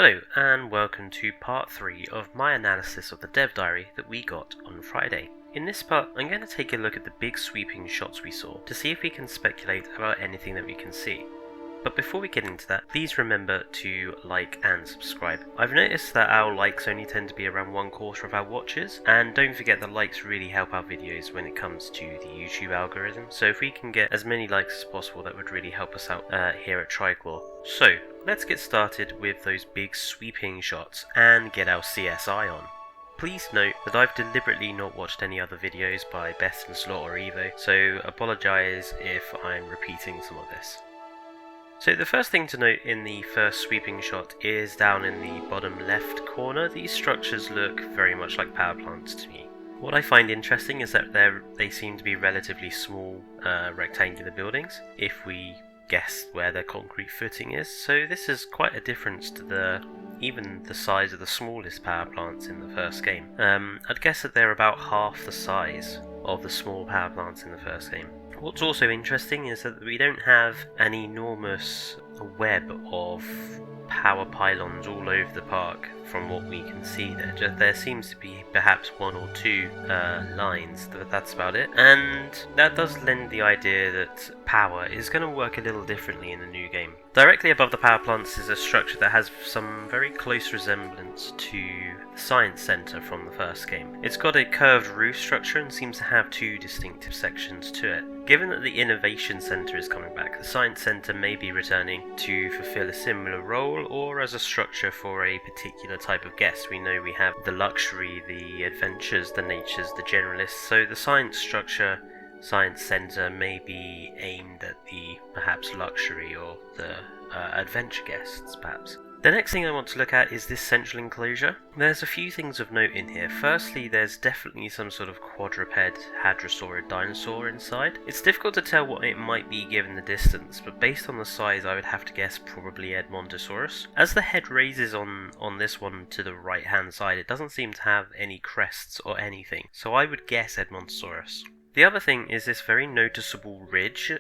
Hello and welcome to part 3 of my analysis of the dev diary that we got on Friday. In this part, I'm going to take a look at the big sweeping shots we saw to see if we can speculate about anything that we can see. But before we get into that, please remember to like and subscribe. I've noticed that our likes only tend to be around 1/4 of our watches, and don't forget that likes really help our videos when it comes to the YouTube algorithm, so if we can get as many likes as possible, that would really help us out here at Tricor. So, let's get started with those big sweeping shots and get our CSI on. Please note that I've deliberately not watched any other videos by Best and Slot or Evo, so apologise if I'm repeating some of this. So the first thing to note in the first sweeping shot is down in the bottom left corner. These structures look very much like power plants to me. What I find interesting is that they seem to be relatively small rectangular buildings, if we guess where their concrete footing is. So this is quite a difference to even the size of the smallest power plants in the first game. I'd guess that they're about half the size of the small power plants in the first game. What's also interesting is that we don't have an enormous web of power pylons all over the park from what we can see there. There seems to be perhaps 1 or 2 lines, but that's about it. And that does lend the idea that power is going to work a little differently in the new game. Directly above the power plants is a structure that has some very close resemblance to the Science Center from the first game. It's got a curved roof structure and seems to have 2 distinctive sections to it. Given that the Innovation Center is coming back, the Science Center may be returning to fulfill a similar role or as a structure for a particular type of guest. We know we have the luxury, the adventures, the natures, the generalists, so the science structure, Science Center may be aimed at the perhaps luxury or the adventure guests perhaps. The next thing I want to look at is this central enclosure. There's a few things of note in here. Firstly, there's definitely some sort of quadruped hadrosaurid dinosaur inside. It's difficult to tell what it might be given the distance, but based on the size I would have to guess probably Edmontosaurus. As the head raises on this one to the right hand side, it doesn't seem to have any crests or anything, so I would guess Edmontosaurus. The other thing is this very noticeable ridge,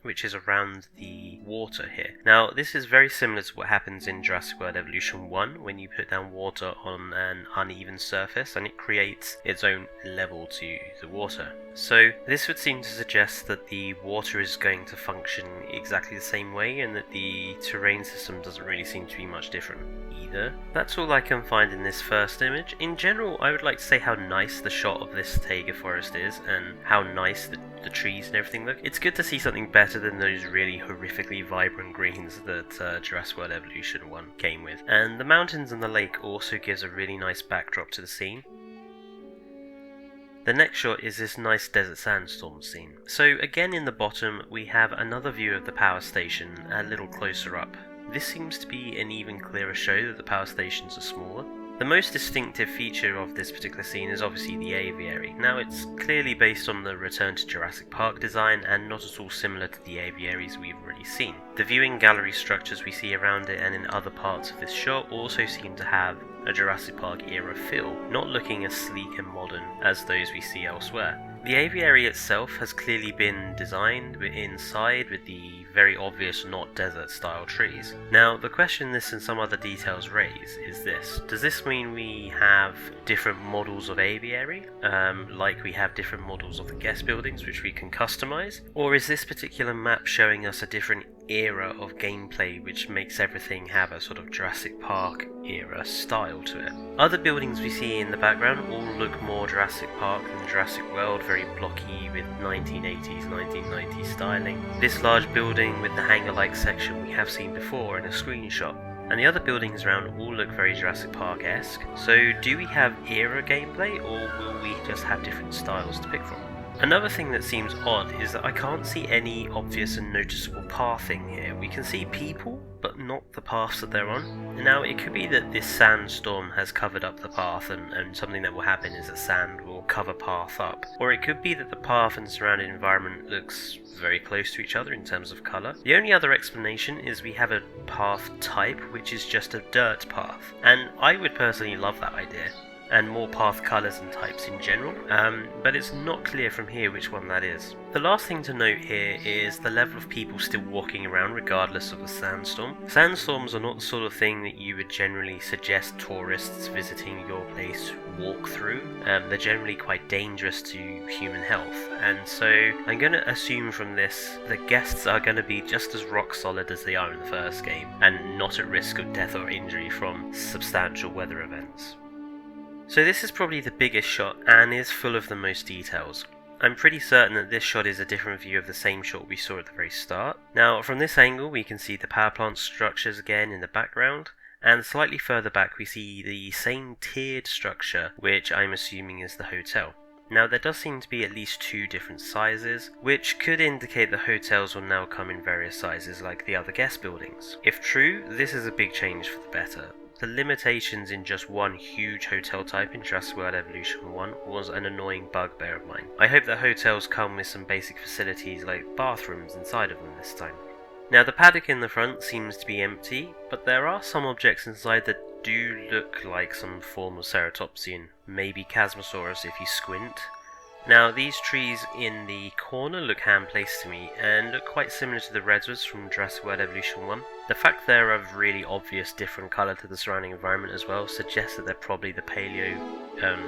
which is around the water here. Now, this is very similar to what happens in Jurassic World Evolution 1 when you put down water on an uneven surface and it creates its own level to the water. So this would seem to suggest that the water is going to function exactly the same way and that the terrain system doesn't really seem to be much different either. That's all I can find in this first image. In general, I would like to say how nice the shot of this taiga forest is and how nice the trees and everything look. It's good to see something better than those really horrifically vibrant greens that Jurassic World Evolution 1 came with. And the mountains and the lake also gives a really nice backdrop to the scene. The next shot is this nice desert sandstorm scene. So again in the bottom we have another view of the power station a little closer up. This seems to be an even clearer show that the power stations are smaller. The most distinctive feature of this particular scene is obviously the aviary. Now it's clearly based on the Return to Jurassic Park design and not at all similar to the aviaries we've already seen. The viewing gallery structures we see around it and in other parts of this shot also seem to have a Jurassic Park era feel, not looking as sleek and modern as those we see elsewhere. The aviary itself has clearly been designed inside with the very obvious not desert style trees. Now the question this and some other details raise is this: does this mean we have different models of aviary, like we have different models of the guest buildings which we can customize? Or is this particular map showing us a different era of gameplay which makes everything have a sort of Jurassic Park era style to it? Other buildings we see in the background all look more Jurassic Park than Jurassic World, very blocky with 1980s, 1990s styling. This large building with the hangar-like section we have seen before in a screenshot. And the other buildings around all look very Jurassic Park-esque. So do we have era gameplay or will we just have different styles to pick from? Another thing that seems odd is that I can't see any obvious and noticeable pathing here. We can see people, but not the paths that they're on. Now, it could be that this sandstorm has covered up the path and something that will happen is that sand will cover path up. Or it could be that the path and surrounding environment looks very close to each other in terms of colour. The only other explanation is we have a path type which is just a dirt path, and I would personally love that idea. and more path colours and types in general, but it's not clear from here which one that is. The last thing to note here is the level of people still walking around regardless of the sandstorm. Sandstorms are not the sort of thing that you would generally suggest tourists visiting your place walk through. They're generally quite dangerous to human health, and so I'm going to assume from this the guests are going to be just as rock solid as they are in the first game, and not at risk of death or injury from substantial weather events. So this is probably the biggest shot and is full of the most details. I'm pretty certain that this shot is a different view of the same shot we saw at the very start. Now from this angle we can see the power plant structures again in the background, and slightly further back we see the same tiered structure, which I'm assuming is the hotel. Now there does seem to be at least 2 different sizes, which could indicate the hotels will now come in various sizes like the other guest buildings. If true, this is a big change for the better. The limitations in just one huge hotel type in Jurassic World Evolution 1 was an annoying bugbear of mine. I hope that hotels come with some basic facilities like bathrooms inside of them this time. Now the paddock in the front seems to be empty, but there are some objects inside that do look like some form of ceratopsian, maybe Chasmosaurus if you squint. Now these trees in the corner look hand-placed to me and look quite similar to the redwoods from Jurassic World Evolution 1. The fact they're of really obvious different colour to the surrounding environment as well suggests that they're probably the paleo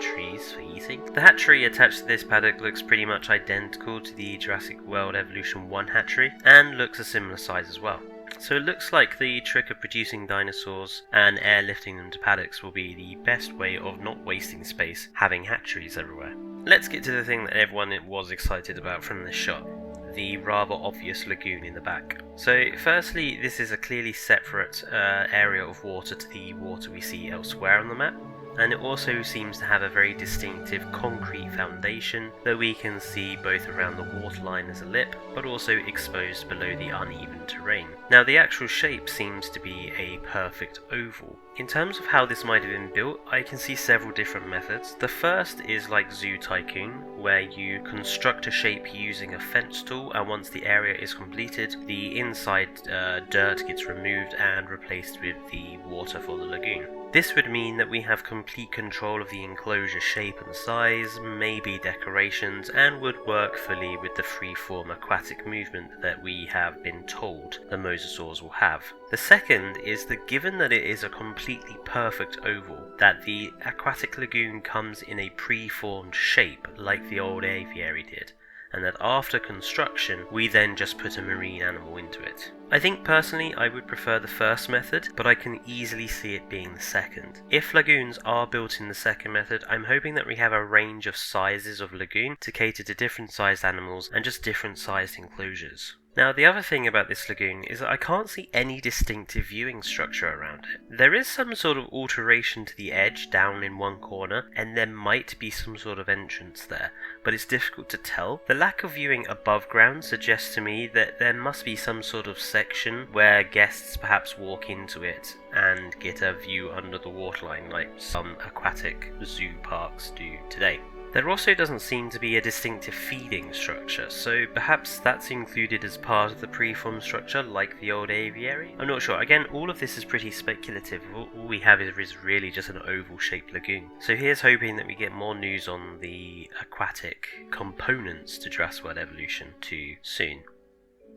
trees for eating. The hatchery attached to this paddock looks pretty much identical to the Jurassic World Evolution 1 hatchery and looks a similar size as well. So it looks like the trick of producing dinosaurs and airlifting them to paddocks will be the best way of not wasting space having hatcheries everywhere. Let's get to the thing that everyone was excited about from this shot, the rather obvious lagoon in the back. So firstly, this is a clearly separate area of water to the water we see elsewhere on the map, and it also seems to have a very distinctive concrete foundation that we can see both around the waterline as a lip, but also exposed below the uneven terrain. Now the actual shape seems to be a perfect oval. In terms of how this might have been built, I can see several different methods. The first is like Zoo Tycoon, where you construct a shape using a fence tool, and once the area is completed, the inside dirt gets removed and replaced with the water for the lagoon. This would mean that we have complete control of the enclosure shape and size, maybe decorations, and would work fully with the free-form aquatic movement that we have been told the mosasaurs will have. The second is that given that it is a completely perfect oval, that the aquatic lagoon comes in a pre-formed shape like the old aviary did, and that after construction we then just put a marine animal into it. I think personally I would prefer the first method, but I can easily see it being the second. If lagoons are built in the second method, I'm hoping that we have a range of sizes of lagoon to cater to different sized animals and just different sized enclosures. Now the other thing about this lagoon is that I can't see any distinctive viewing structure around it. There is some sort of alteration to the edge down in one corner, and there might be some sort of entrance there, but it's difficult to tell. The lack of viewing above ground suggests to me that there must be some sort of section where guests perhaps walk into it and get a view under the waterline like some aquatic zoo parks do today. There also doesn't seem to be a distinctive feeding structure, so perhaps that's included as part of the preformed structure like the old aviary? I'm not sure. Again, all of this is pretty speculative. All we have is really just an oval shaped lagoon. So here's hoping that we get more news on the aquatic components to Jurassic World Evolution 2 soon.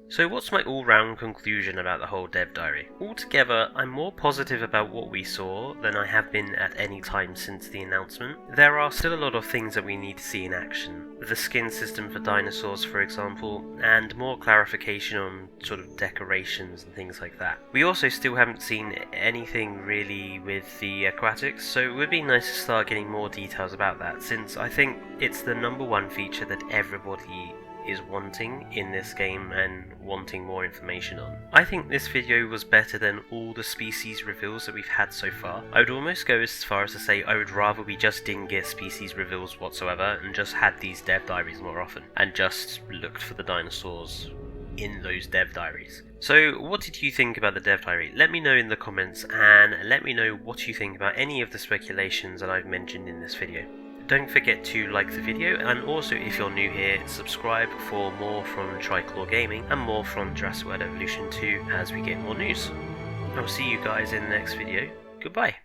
So what's my all-round conclusion about the whole dev diary? Altogether, I'm more positive about what we saw than I have been at any time since the announcement. There are still a lot of things that we need to see in action. The skin system for dinosaurs, for example, and more clarification on sort of decorations and things like that. We also still haven't seen anything really with the aquatics, so it would be nice to start getting more details about that, since I think it's the number one feature that everybody is wanting in this game and wanting more information on. I think this video was better than all the species reveals that we've had so far. I would almost go as far as to say I would rather we just didn't get species reveals whatsoever and just had these dev diaries more often and just looked for the dinosaurs in those dev diaries. So what did you think about the dev diary? Let me know in the comments, and let me know what you think about any of the speculations that I've mentioned in this video. Don't forget to like the video, and also if you're new here, subscribe for more from Triple Gaming and more from Jurassic World Evolution 2 as we get more news. I'll see you guys in the next video. Goodbye.